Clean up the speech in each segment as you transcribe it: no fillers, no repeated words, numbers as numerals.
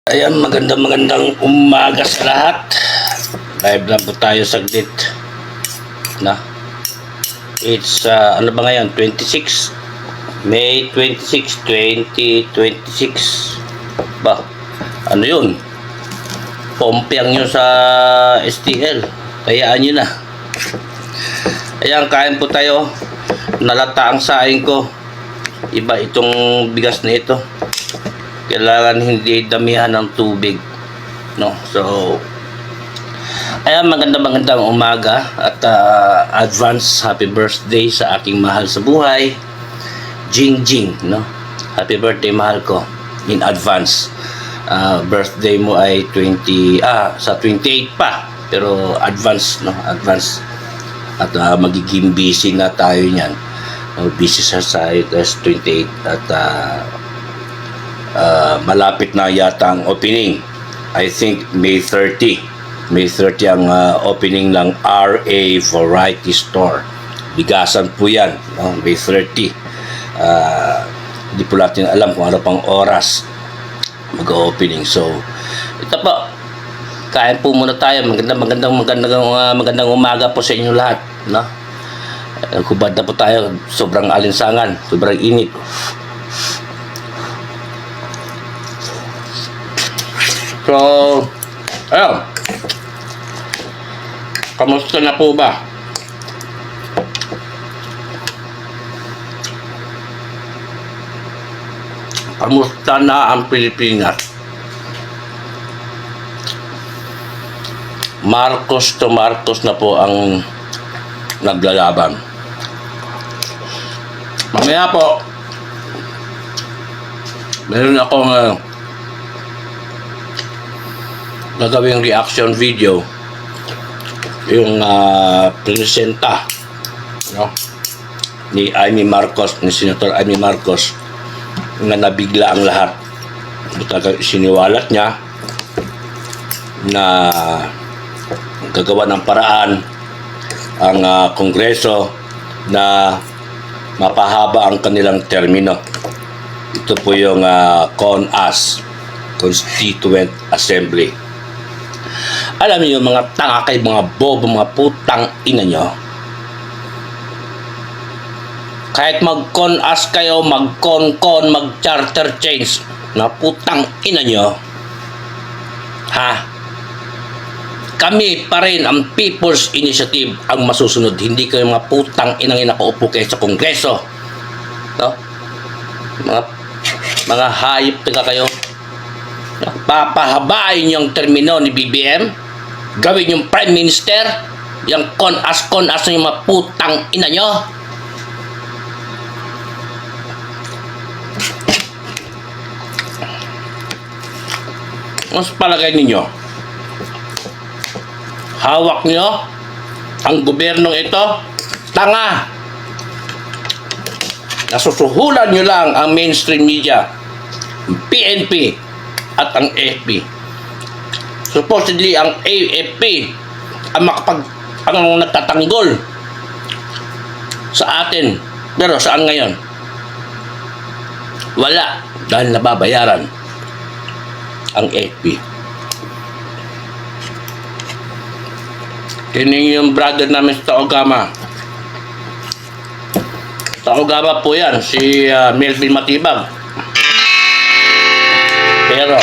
Ayan, magandang umaga sa lahat. Live lang po tayo saglit. Na. It's, ano ba ngayon? 26. May 26, 2026. Ba? Ano yun? Pompiang nyo sa STL. Kayaan nyo na. Ayan, kain po tayo. Nalata ang saing ko. Iba itong bigas na ito. Kailangan hindi damihan ng tubig, no? So ayan, magandang umaga at advance happy birthday sa aking mahal sa buhay, Jing, no? Happy birthday, mahal ko, in advance. Birthday mo ay sa 28 pa, pero advance, no? Advance. At magiging busy na tayo niyan. Busy sa side as 28 at malapit na yata ang opening. I think May 30 ang opening ng RA Variety Store. Bigasan po yan, no? May 30. Hindi po natin alam kung ano pang oras mag-opening. So ito po, kain po muna tayo. Magandang umaga po sa inyo lahat, no? Kubad na po tayo, sobrang alinsangan, sobrang init. So, ayun. Kamusta na po ba? Kamusta na ang Pilipinas? Marcos to Marcos na po ang naglalaban. Mamaya po, meron akong gagawing reaction video, yung presenta, no, ni Amy Marcos, ni Senator Amy Marcos, na nabigla ang lahat. Siniwalat niya na gagawa ng paraan ang Kongreso na mapahaba ang kanilang termino. Ito po yung CONAS, Constituent Assembly. Alam niyo, mga tanga kayo, mga bobo, mga putang ina nyo. Kahit mag-con-as kayo, mag-con-con, mag-charter change, na putang ina nyo, ha? Kami pa rin, ang People's Initiative, ang masusunod. Hindi kayo mga putang inang nakaupo kayo sa Kongreso, no? Mga hayop na kayo. Papahabain yung termino ni BBM, gawin yung Prime Minister, yung con-as na yung mga putang ina nyo. Mas palagay ninyo, hawak nyo ang gobyernong ito, tanga. Nasusuhulan nyo lang ang mainstream media, PNP at ang AFP. Supposedly ang AFP ang nagtatanggol sa atin, pero saan ngayon? Wala, dahil nababayaran ang AFP. Tining yung brother namin sa Taogama po yan, si Melvin Matibag. Pero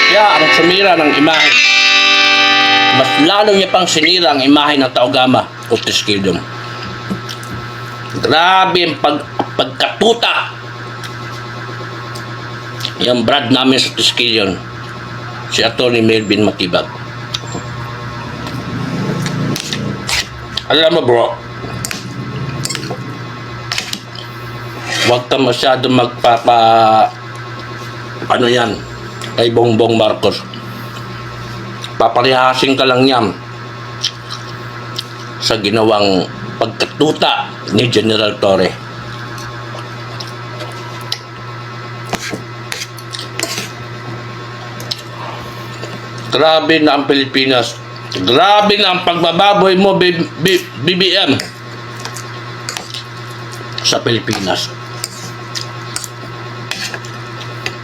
siya ang sumira ng imahe. Mas lalo niya pang sinira ang imahe ng Taogama o Triskelion. Grabe ang pagkatuta. Yung brad namin sa Triskelion, si Atty. Melvin Matibag. Alam mo bro, huwag ka masyado ano yan, kay Bongbong Marcos. Paparihasin ka lang yan sa ginawang pagkatuta ni General Torre. Grabe na ang Pilipinas. Grabe na ang pagbababoy mo, BBM, sa Pilipinas.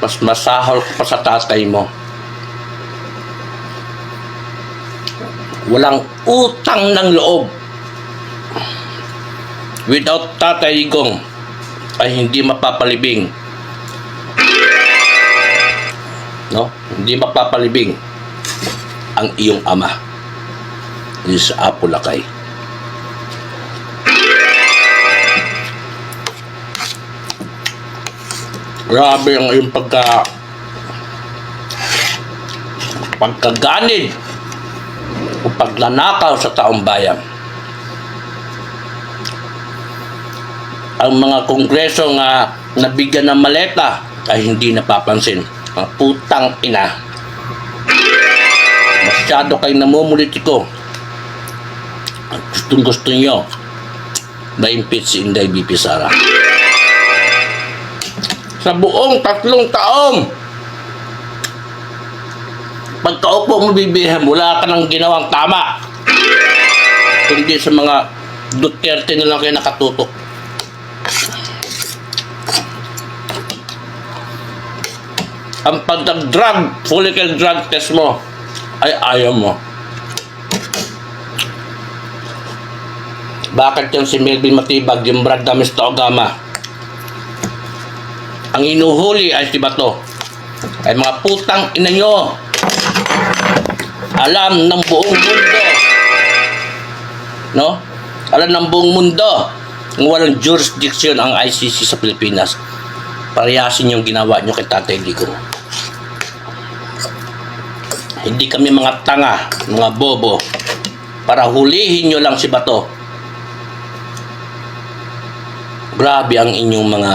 Mas masahol ko pa sa tatay mo. Walang utang ng loob. Without Tatay Digong ay hindi mapapalibing. No? Hindi mapapalibing ang iyong ama. Hindi sa Apulakay. Grabe ang iyong pagkaganid o paglanakaw sa taong bayan. Ang mga kongreso nga nabigyan ng maleta ay hindi napapansin. Ang putang ina. Masyado kayo namumulitiko. Gusto nyo ma-impeach si Inday BP Sara. Sa buong 3 taon, pagkaupo mo BBM, wala ka nang ginawang tama. Kundi sa mga Duterte na lang kayo nakatutok. Ang pagdag-drug, follicle drug test mo, ay ayaw mo. Bakit yung si Melvin Matibag, yung Brad Damis Taogama? Ang inuhuli ay si Bato. Ay mga putang ina nyo. Alam ng buong mundo. No? Alam ng buong mundo kung walang jurisdiction ang ICC sa Pilipinas. Parehasin yung ginawa nyo kay Tatay Digong. Hindi kami mga tanga, mga bobo, para hulihin nyo lang si Bato. Grabe ang inyong mga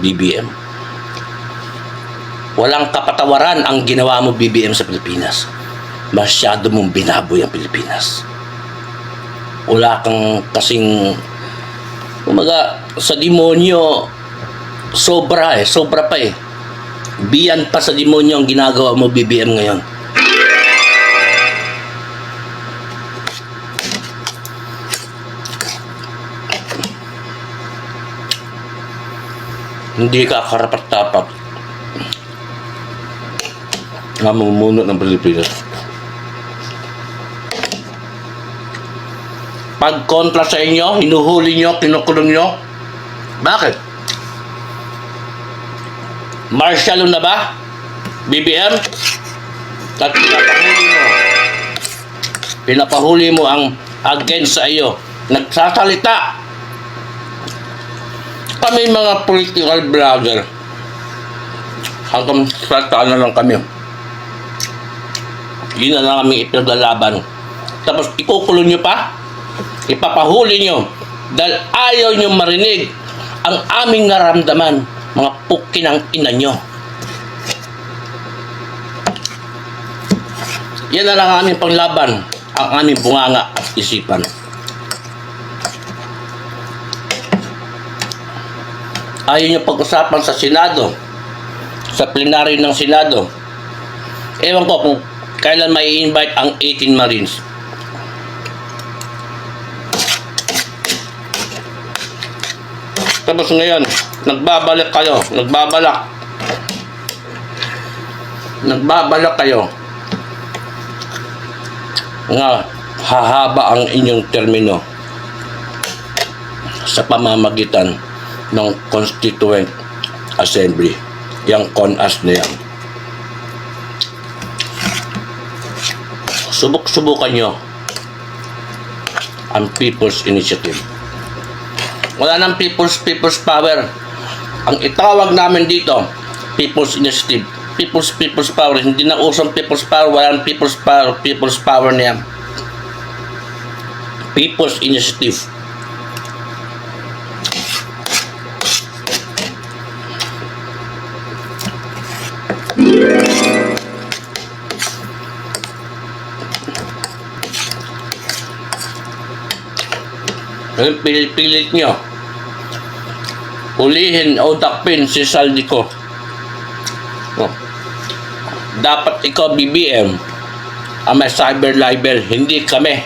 BBM. Walang kapatawaran ang ginawa mo BBM sa Pilipinas. Masyado mong binaboy ang Pilipinas. Wala kang kasing sa demonyo sobra pa eh. Biyan pa sa demonyo ang ginagawa mo BBM ngayon. Hindi ka karapat-dapat na mamumuno ng Pilipinas. Pag kontra sa inyo, hinuhuli nyo, kinukulong nyo. Bakit? Martial law na ba? BBM? At pinapahuli mo ang against sa iyo. Nagsasalita. Kami mga political blogger, hanggang saltaan na lang kami. Yun na lang kami ipaglalaban. Tapos ikukulong nyo pa, ipapahuli nyo dahil ayaw nyo marinig ang aming naramdaman, mga pukinang ina nyo. Yan na lang ang aming panglaban, ang aming bunganga at isipan. Ayaw nyo pag-usapan sa Senado, sa plenary ng Senado. Ewan ko kung kailan may invite ang 18 Marines. Tapos ngayon, nagbabalak kayo nga hahaba ang inyong termino sa pamamagitan ng Constituent Assembly, yung CONAS na yan. Subok-subukan nyo ang People's Initiative. Wala nang people's power. Ang itawag namin dito, People's Initiative. People's power. Hindi na usang people's power. Walang people's power na yan. People's Initiative. Pilit nyo ulihin o dakpin si Saldico. Dapat ikaw BBM ang may cyber libel, hindi kami.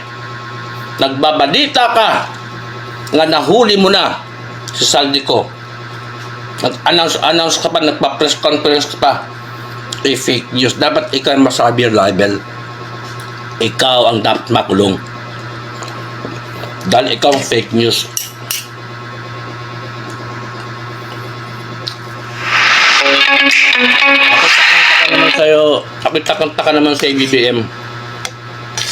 Nagbabadita ka nga nahuli mo na si Saldico. Nag-announce ka pa, nagpa-press conference ka pa. Fake news. Dapat ikaw ang masabi yung libel. Ikaw ang dapat makulong. Dahil ikaw ang fake news. Takot-taka naman sa BBM.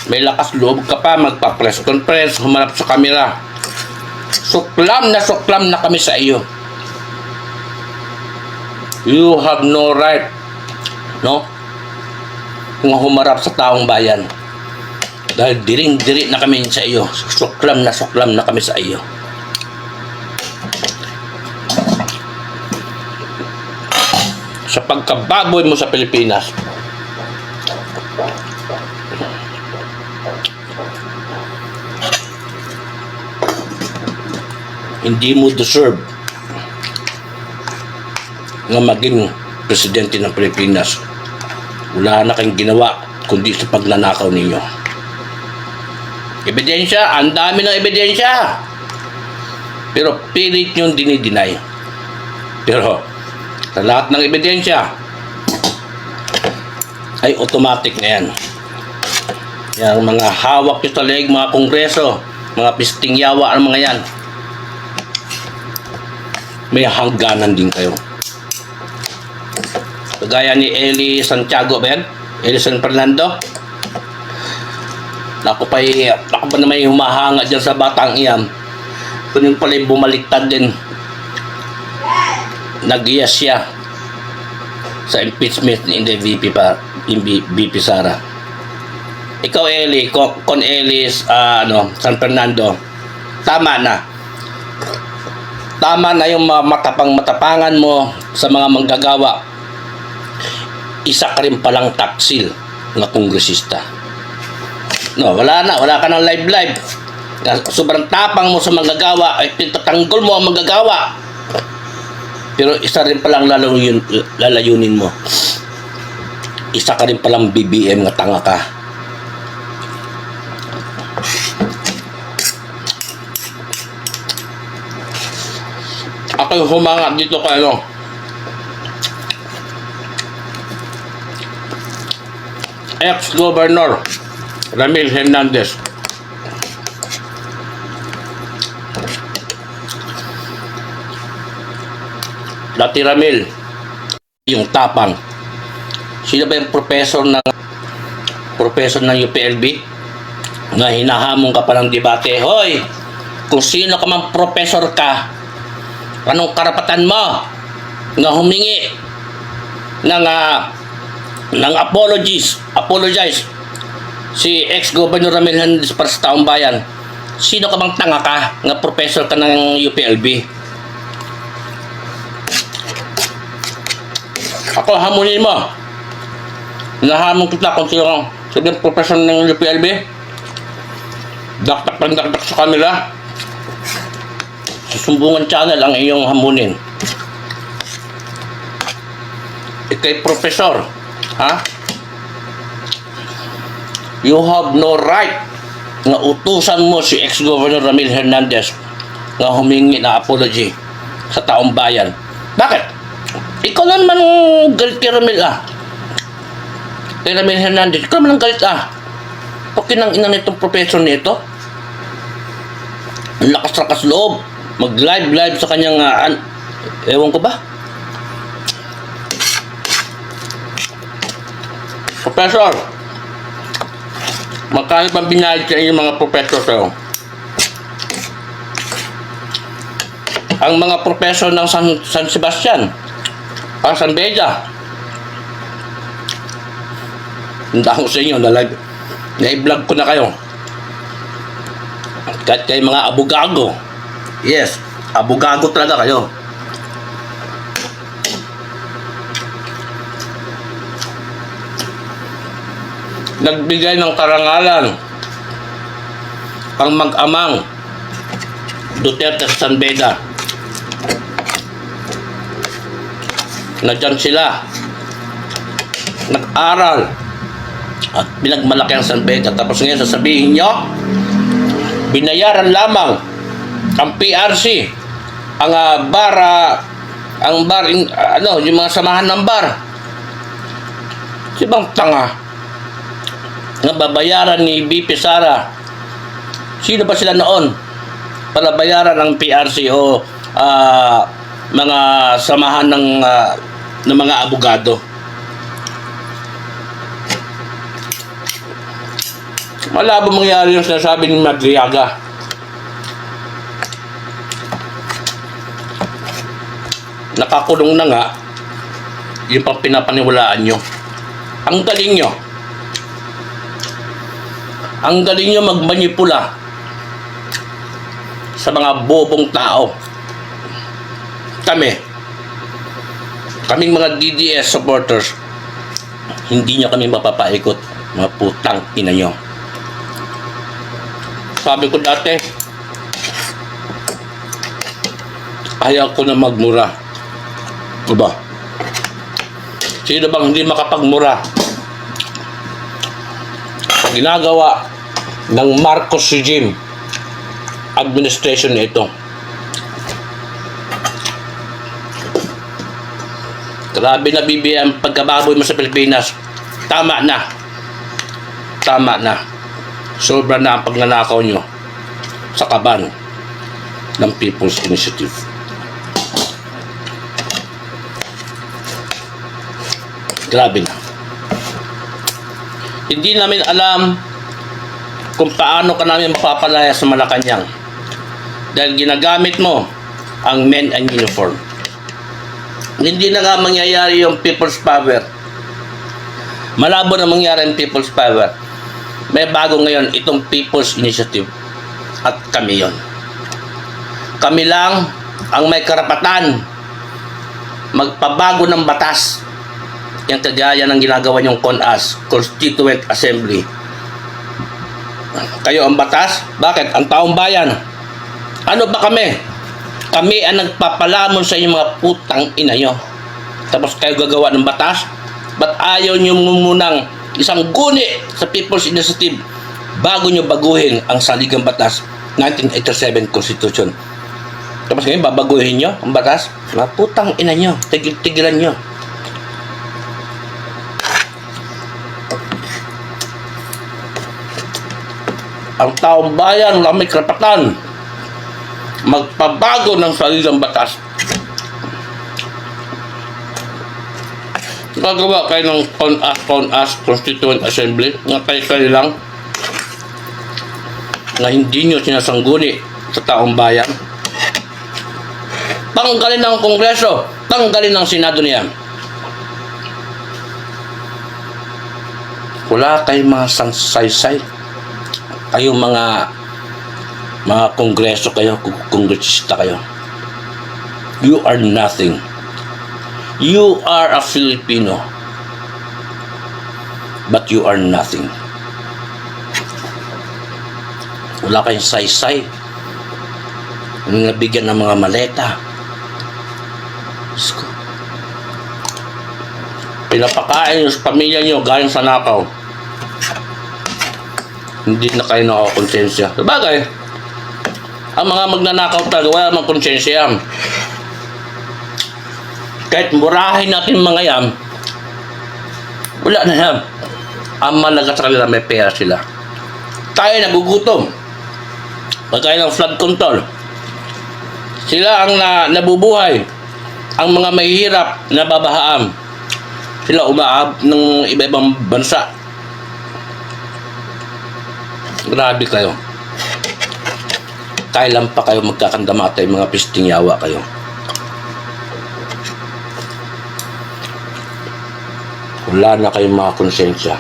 May lakas loob ka pa, magpa-press conference, humarap sa kamera. Suklam na kami sa iyo. You have no right, no? Kung humarap sa taong bayan. Dahil diring-diri na kami sa iyo. Suklam na kami sa iyo. Sa pagkababoy mo sa Pilipinas, hindi mo deserve na maging presidente ng Pilipinas. Wala na kayong ginawa kundi sa pagnanakaw ninyo. Ebidensya, ang dami ng ebidensya. Pero pilit nyo dinideny. Pero sa lahat ng ebidensya ay automatic na yan. Yung mga hawak nyo sa leeg, mga kongreso, mga pisting yawa, ang mga yan, may hangganan din kayo. Kagaya ni Eli Santiago ba yan? Eli San Fernando. Ako pa na may humahanga dyan sa batang iyan. Kung yung pala bumaliktad din, nag-yes siya sa impeachment ni VP VP Sara. Ikaw Eli, Con Eli San Fernando, tama na. Tama na yung matapangan mo sa mga manggagawa. Isa ka rin palang taksil na kongresista. No, wala ka ng live. Sobrang tapang mo sa manggagawa, ay pinatanggol mo ang manggagawa. Pero isa rin palang lalayunin mo. Isa ka rin palang BBM na tanga ka. Ako yung humangat dito kay ex-governor Ramil Hernandez. Dati Ramil, yung tapang. Sino ba yung professor ng UPLB na hinahamon ka pa ng debate? Hoy, kung sino ka mang professor ka, anong karapatan mo na humingi ng apologize si ex-governor Ramil Hernandez para sa taong bayan? Sino ka bang tanga ka na professor ka ng UPLB? Ako, hamunin mo. Nahamon kita kung sino yung professor ng UPLB. Daktak sa kanila. Sa Sumbungan Channel ang iyong hamunin. Ikay professor, ha? You have no right na utusan mo si ex-governor Ramil Hernandez na humingi na apology sa taong bayan. Bakit? Ikaw na naman galit kay Ramil kay Ramil Hernandez. Ikaw naman ang galit Okay nang ina nitong professor nito. Ang lakas-lakas loob. Mag-live sa kanyang ewan ko ba? Professor, magkano pang binayad sa inyong mga professor sa'yo? Ang mga professor ng San Sebastian, San Beda, hindi ako sa inyo, na-vlog ko na kayo. Kahit kayo mga abogago, yes, abogago talaga kayo. Nagbigay ng karangalan ang mag-amang Duterte sa San Beda. Nadyan sila nag-aral at pinagmalaki ang San Beda. Tapos ngayon sasabihin nyo, binayaran lamang ang PRC ang bara Ang bar, yung mga samahan ng bar. Si bang tanga na babayaran ni BP Sara. Sino ba sila noon para bayaran ng PRC o mga samahan ng mga abogado? Malabo mangyari yung sinasabi ni Madriaga. Nakakulong na nga yung pang pinapaniwalaan nyo. Ang galing nyo. Ang galing nyo magmanipula sa mga bobong tao. Kaming mga DDS supporters, hindi nyo kami mapapaikot, mga putang ina nyo. Sabi ko dati, ayaw ko na magmura. Diba? Sino bang hindi makapagmura sa ginagawa ng Marcos regime administration nito? Grabe na BBM pagkababoy mo sa Pilipinas. Tama na. Sobra na ang pagnanakaw nyo sa kaban ng People's Initiative. Grabe na. Hindi namin alam kung paano ka namin mapapalaya sa Malacanang dahil ginagamit mo ang men and uniform. Hindi na nga mangyayari yung people's power. Malabo na mangyari yung people's power. May bago ngayon itong People's Initiative at kami yon. Kami lang ang may karapatan magpabago ng batas. Yung kagaya ng ginagawa niyong CONAS, Constituent Assembly. Kayo ang batas? Bakit? Ang taong bayan. Ano ba kami? Kami ang nagpapalamon sa inyong mga putang ina nyo. Tapos kayo gagawa ng batas? Ba't ayaw nyo munang isang guni sa People's Initiative bago nyo baguhin ang saligang batas 1987 Constitution? Tapos ngayon babaguhin nyo ang batas? Mga putang ina nyo. Tigilan nyo. Ang taong bayan lang may karapatan magpabago ng saligang batas. Gagawa kayo ng CONAS, Constituent Assembly, nga kayo lang na hindi nyo sinasangguni sa taong bayan. Tanggalin ng Kongreso, tanggalin ng Senado niyan. Wala kayong mga saysay. Kayong mga kongreso kayo, kongresista kayo. You are nothing. You are a Filipino. But you are nothing. Wala kayong saysay. Nabigyan ng mga maleta. Pinapakain nyo sa pamilya nyo galing sa nakaw. Hindi na kayo nakakonsensya. Sabagay, ang mga magnanakaw talaga, wala namang konsensya yan. Kahit murahin natin mga yan, wala na yan. Ang malaga sa kanila, may pera sila. Tayo nagugutom. Pagkain ng flood control. Sila ang nabubuhay. Ang mga mahihirap na babahaan. Sila umaab ng iba-ibang bansa. Grabe kayo. Kailan pa kayo magkakandamatay, mga pisting yawa kayo? Wala na kayong mga konsensya.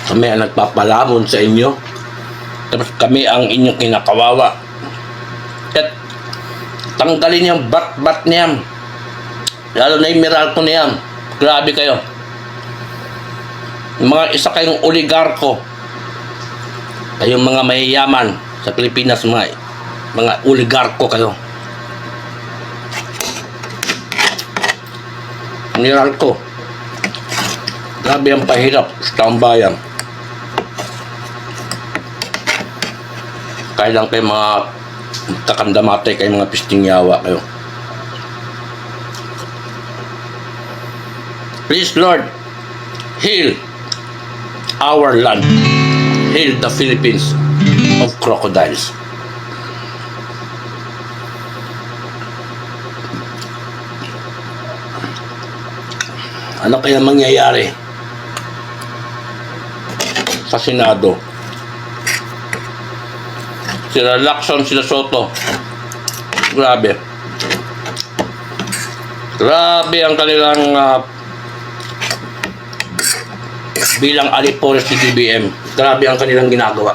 Kami ang nagpapalamon sa inyo. Tapos kami ang inyong kinakawawa. At tanggalin yung bat-bat niyan. Lalo na yung Meralco na yan. Grabe kayo. Yung mga isa kayong oligarko. Kayong mga mayayaman sa Pilipinas, mga oligarko kayo. Meralco. Grabe ang pahirap sa taong bayan. Kaya lang kayo mga takandamate, kayo mga pistingyawa kayo. Please Lord, heal our land. Heal the Philippines of crocodiles. Ano kaya mangyayari sa Senado? Sila Lacson, sila Soto. Grabe. Grabe ang kanilang bilang alipores ni DBM. Grabe ang kanilang ginagawa.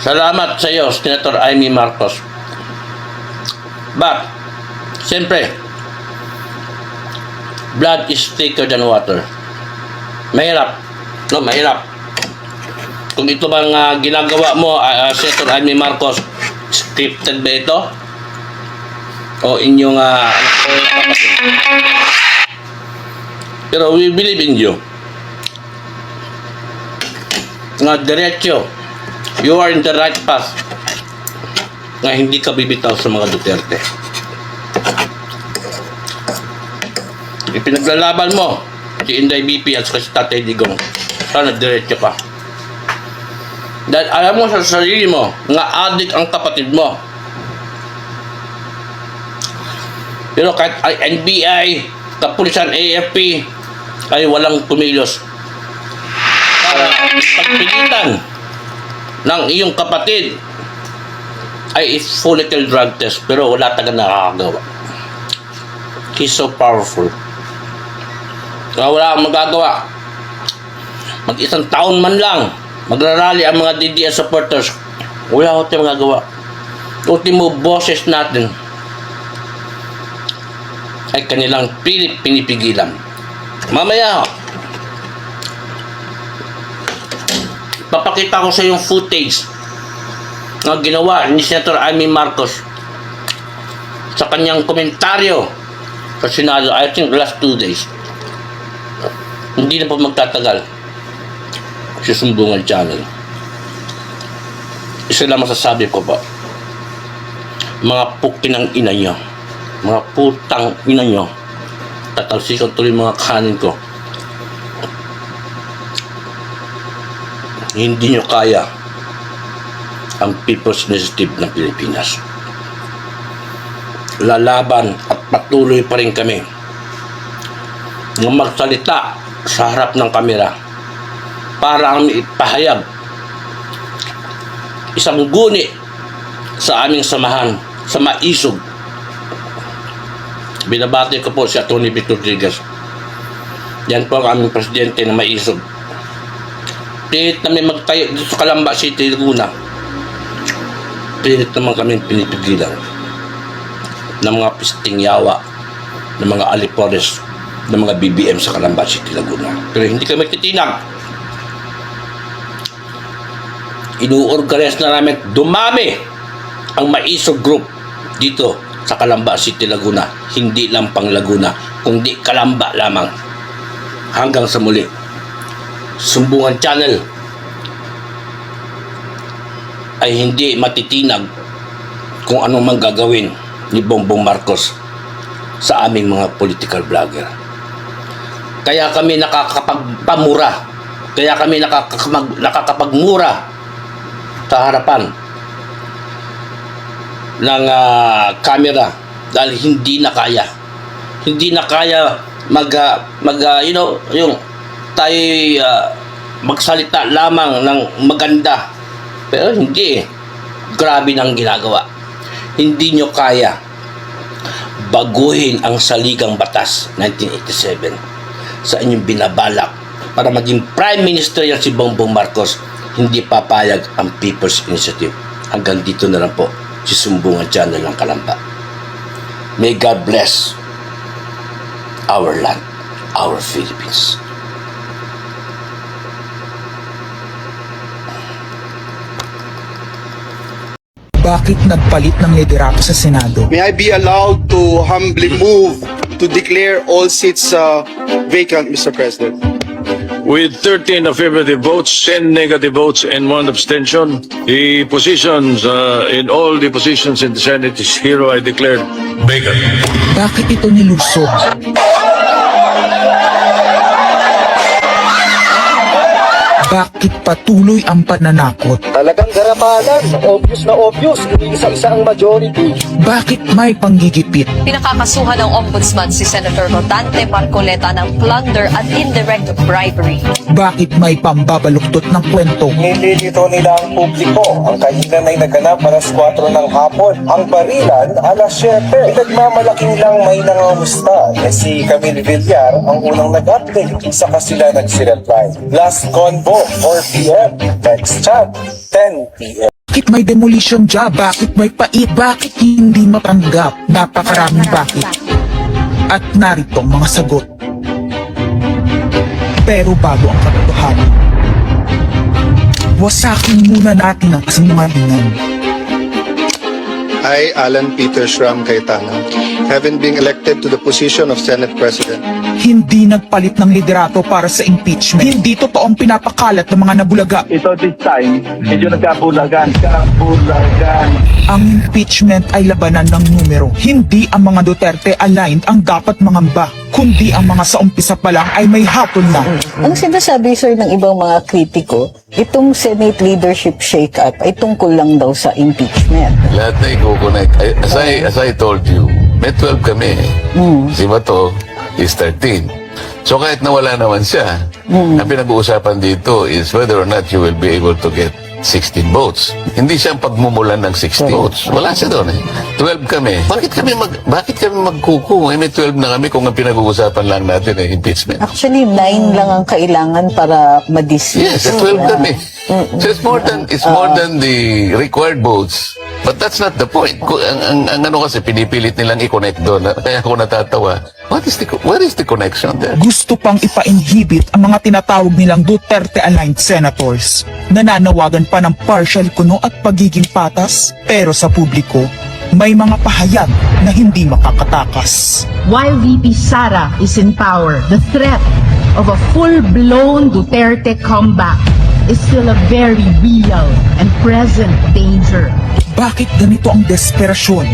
Salamat sa iyo, Senator Amy Marcos. But, siyempre, blood is thicker than water. Mahirap. No, mahirap. Kung ito bang ginagawa mo, Senator Amy Marcos, scripted ba ito? O inyong pero we believe in you. Nga diretso, you are in the right path. Nga hindi ka bibitaw sa mga Duterte. Ipinaglalaban mo si Inday BP at si Tatay Digong. Sana diretso ka. Dahil alam mo sa sarili mo nga adik ang kapatid mo. Pero kahit NBI, kapulisan, AFP ay walang tumilos para pagpilitan ng iyong kapatid ay is full little drug test, pero wala talaga nakakagawa. He's so powerful. Kaya wala kang magagawa. Mag-isang taon man lang magrarally ang mga DDS supporters, wala ko tayong magagawa. Ultimo boses natin ay kanilang pinipigilan. Mamaya papakita ko sa yung footage na ginawa ni Senator Amy Marcos sa kanyang komentaryo sa Senado, I think last 2 days. Hindi na po magtatagal sa Sumbungan Channel. Isa lang masasabi ko po, mga pukinang ina nyo, mga putang ina nyo, tatalsikan tuloy mga kanin ko. Hindi nyo kaya ang People's Initiative ng Pilipinas. Lalaban at patuloy pa rin kami ng magsalita sa harap ng kamera para ang ipahayag isang guni sa aming samahan sa Maisog. Binabati ko po si Atty. Victor Rodriguez. Yan po ang aming presidente na Maisog. Pilit namin magtayo dito sa Calamba City, Laguna. Pilit naman kami pinipigilan ng mga pistingyawa, ng mga alipores, ng mga BBM sa Calamba City, Laguna. Pero hindi kami titinag. Inuorganize na namin, dumami ang Maisog Group dito sa Calamba City, Laguna. Hindi lang pang Laguna, kundi Calamba lamang. Hanggang sa muli, Sumbungan Channel ay hindi matitinag kung anong mang gagawin ni Bongbong Marcos sa aming mga political vlogger. Kaya kami nakakapagpamura, kaya kami nakakapagmura sa harapan ng camera dahil hindi na kaya yung tayo magsalita lamang ng maganda, pero hindi. Grabe nang ginagawa. Hindi nyo kaya baguhin ang Saligang Batas 1987 sa inyong binabalak para maging Prime Minister yan si Bongbong Marcos. Hindi papayag ang People's Initiative. Hanggang dito na lang po si Sumbungan Channel ng Calamba. May God bless our land, our Philippines. Bakit nagpalit ng liderato sa Senado? May I be allowed to humbly move to declare all seats vacant, Mr. President? With 13 affirmative votes, 10 negative votes, and 1 abstention, the positions in all the positions in the Senate is hereby declared vacant. Bakit ito nilusog? Bakit patuloy ang pananakot? Talagang garapalan, obvious, iniisa-isa ang majority. Bakit may panggigipit? Pinakakasuhan ng Ombudsman si Senator Rodante Marcoleta ng plunder at indirect bribery. Bakit may pambabaluktot ng kwento? Nililito nila ang publiko. Ang kainan ay naganap alas 4 ng hapon. Ang barilan alas 7. Nagmamalaking lang may nangamusta na si Camille Villar ang unang nag-update. Saka sila nagsiretry. Last convo, 4 p.m. Next chat, 10 p.m. Bakit may demolition job? Bakit may pait? Bakit hindi matanggap? Napakaraming bakit. At narito ang mga sagot. Pero bago ang katotohanan, wasakin muna natin ang kasinungalingan. I, Alan Peter Schramm Cayetano, having been elected to the position of Senate President, Hindi nagpalit ng liderato para sa impeachment. Hindi totoong pinapakalat ng mga nabulaga. Ito this time, medyo nagkabulagan. Ang impeachment ay labanan ng numero. Hindi ang mga Duterte aligned ang dapat mangamba, kundi ang mga sa umpisa pa lang ay may hatol na. Ang sinasabi, sir, ng ibang mga kritiko, itong Senate leadership shake-up ay tungkol lang daw sa impeachment. Lahat na i-connect. As I told you, may 12 kami. Si Bato is 13. So kahit nawala naman siya, ang pinag-uusapan dito is whether or not you will be able to get 16 votes. Hindi siya ang pagmumulan ng 16 votes. Wala siya doon eh. 12 kami. Bakit kami magkuku? Eh, may 12 na kami kung ang pinag-uusapan lang natin eh, impeachment. Actually, 9 lang ang kailangan para ma-dismiss. Yes, 12 kami. So it's more than the required votes. But that's not the point. Ang ano kasi, pinipilit nilang i-connect doon. Kaya ako natatawa. Where is the connection there? Gusto pang ipa-inhibit ang mga tinatawag nilang Duterte-aligned senators. Nananawagan pa ng partial kuno at pagiging patas. Pero sa publiko, may mga pahayag na hindi makakatakas. While VP Sara is in power, the threat of a full-blown Duterte comeback is still a very real and present danger. Bakit ganito ang desperasyon?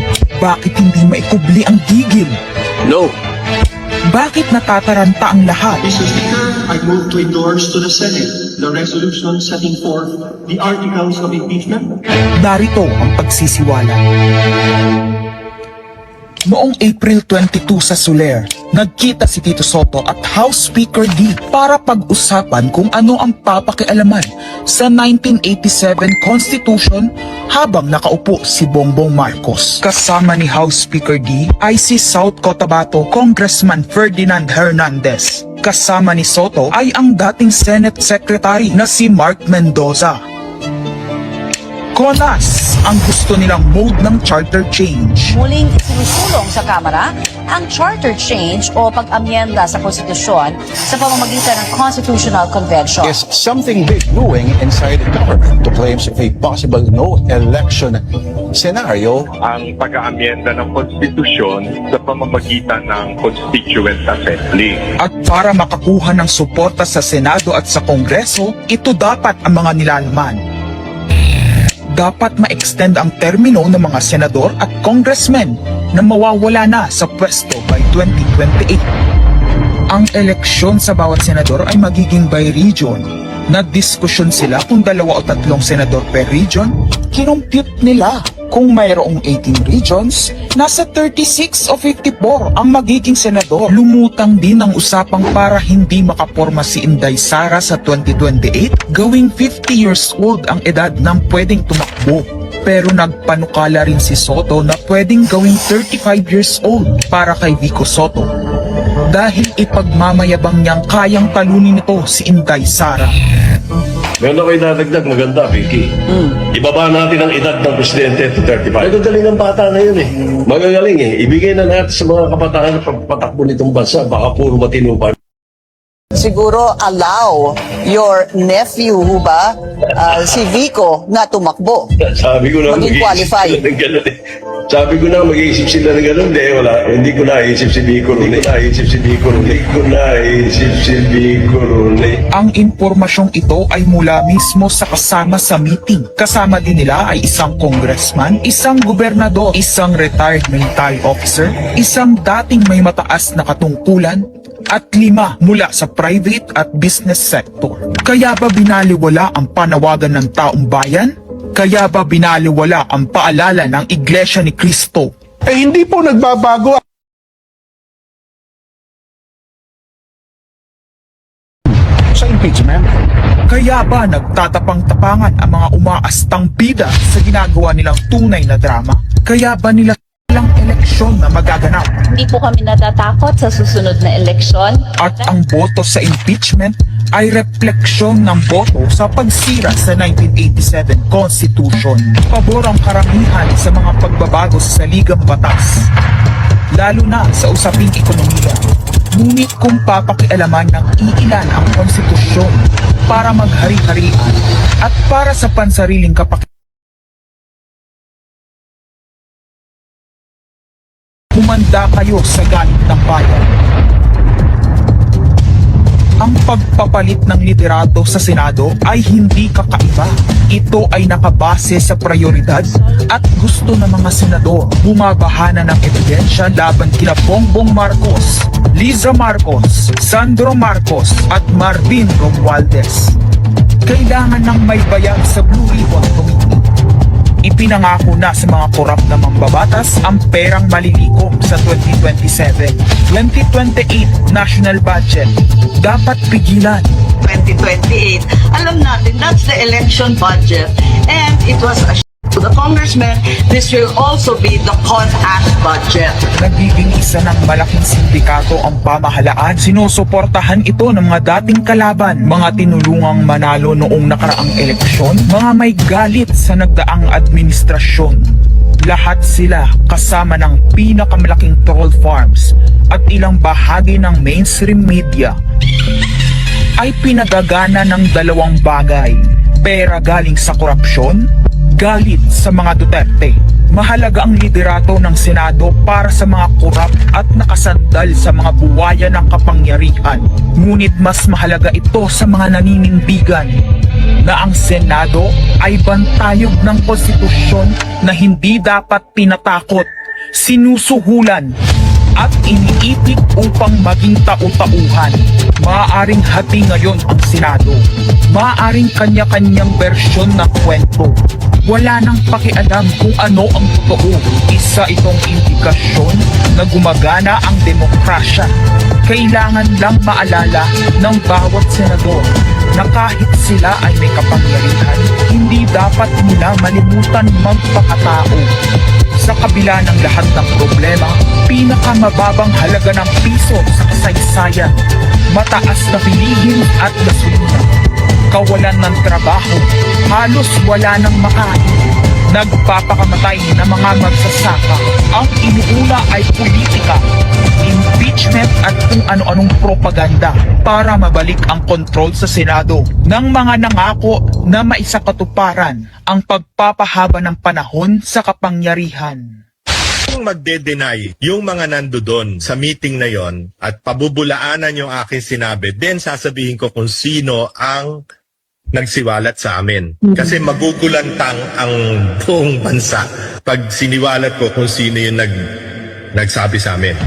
Bakit hindi maikubli ang gigil? No. Bakit natataranta ang lahat? Mr. Speaker, I move to endorse to the Senate the resolution setting forth the articles of impeachment. Narito ang pagsisiwala. Noong April 22 sa Soler, nagkita si Tito Soto at House Speaker D para pag-usapan kung ano ang papakialaman sa 1987 Constitution habang nakaupo si Bongbong Marcos. Kasama ni House Speaker D ay si South Cotabato Congressman Ferdinand Hernandez. Kasama ni Soto ay ang dating Senate Secretary na si Mark Mendoza. Konas ang gusto nilang mode ng charter change. Muling isinusulong sa Kamara ang charter change o pag-amyenda sa konstitusyon sa pamamagitan ng Constitutional Convention. Is something big brewing inside the government to claims of a possible no election scenario. Ang pag-aamyenda ng konstitusyon sa pamamagitan ng Constituent Assembly. At para makakuha ng suporta sa Senado at sa Kongreso, ito dapat ang mga nilalaman. Dapat ma-extend ang termino ng mga senador at congressmen na mawawala na sa pwesto by 2028. Ang eleksyon sa bawat senador ay magiging by region. Nagdiskusyon sila kung 2 o 3 senador per region. Kinumpute nila kung mayroong 18 regions, nasa 36 o 54 ang magiging senador. Lumutang din ang usapang para hindi makaporma si Inday Sara sa 2028, gawing 50 years old ang edad ng pwedeng tumakbo. Pero nagpanukala rin si Soto na pwedeng gawing 35 years old para kay Vico Soto. Dahil ipagmamayabang niyang kayang talunin nito si Inday Sara. Meron ako idadagdag, maganda, Vicky. Ibaba natin ang edad ng presidente to 35. Magagaling ang bata ngayon eh. Magagaling eh. Ibigay na natin sa mga kabataan na pagpatakbo nitong bansa. Baka puro matino pa. siguro allow your nephew, ba, si Vico, na tumakbo. Sabi ko na Maging qualified. sila ng ganun eh. Sabi ko na mag-iisip sila ng ganun eh. Wala, hindi ko naisip si Vico ron eh. Ang impormasyong ito ay mula mismo sa kasama sa meeting. Kasama din nila ay isang congressman, isang gobernador, isang retired military officer, isang dating may mataas na katungkulan, at 5 mula sa private at business sector. Kaya ba binaliwala ang panawagan ng taong bayan? Kaya ba binaliwala ang paalala ng Iglesia ni Cristo? Hindi po nagbabago sa impeachment. Kaya ba nagtatapang-tapangan ang mga umaastang bida sa ginagawa nilang tunay na drama? Kaya ba nila lang eleksyon na magaganap? Hindi po kami natatakot sa susunod na eleksyon. At ang boto sa impeachment ay refleksyon ng boto sa pagsira sa 1987 Constitution. Pabor ang karamihan sa mga pagbabago sa saligang batas, lalo na sa usaping ekonomiya. Ngunit kung papakialaman ng iilan ang konstitusyon para maghari-harian at para sa pansariling humanda kayo sa galit ng bayan. Ang pagpapalit ng liderato sa Senado ay hindi kakaiba. Ito ay nakabase sa prioridad at gusto ng mga senador. Bumabahana ng ebidensya laban kina Bongbong Marcos, Liza Marcos, Sandro Marcos at Marvin Romualdez. Kailangan ng may bayag sa Blue Ribbon Committee. Ipinangako na sa mga korap na mambabatas ang perang malilikom sa 2027. 2028 national budget dapat pigilan. 2028, alam natin, that's the election budget. And it was a to the congressman, this will also be the CONAC budget. Nagiging isa ng malaking sindikato ang pamahalaan. Sinusuportahan ito ng mga dating kalaban, mga tinulungang manalo noong nakaraang eleksyon, mga may galit sa nagdaang administrasyon. Lahat sila kasama ng pinakamalaking troll farms at ilang bahagi ng mainstream media ay pinagagana ng 2 bagay: pera galing sa korupsyon, galit sa mga Duterte. Mahalaga ang liderato ng Senado para sa mga korap at nakasandal sa mga buwaya ng kapangyarihan. Ngunit mas mahalaga ito sa mga naninindigan na ang Senado ay bantayog ng konstitusyon na hindi dapat tinatakot, sinusuhulan at iniitik upang maging tau-tauhan. Maaaring hati ngayon ang Senado. Maaaring kanya-kanyang bersyon ng kwento. Wala nang pakialam kung ano ang totoo. Isa itong indikasyon na gumagana ang demokrasya. Kailangan lang maalala ng bawat senador na kahit sila ay may kapangyarihan, hindi dapat nila malimutan magpakatao. Sa kabila ng lahat ng problema, pinakamababang halaga ng piso sa kasaysayan, mataas na bilihin at gasolina, kawalan ng trabaho, halos wala nang makain, nagpapakamatay na mga magsasaka. Ang inuuna ay politika, impeachment at kung ano-anong propaganda para mabalik ang kontrol sa Senado ng mga nangako na maisakatuparan ang pagpapahaba ng panahon sa kapangyarihan. Kung magde-deny yung mga nandoon sa meeting na yon at pabubulaanan yung aking sinabi, then sasabihin ko kung sino ang nagsiwalat sa amin. Kasi magugulantang ang buong bansa pag siniwalat ko kung sino yung nagsabi sa amin.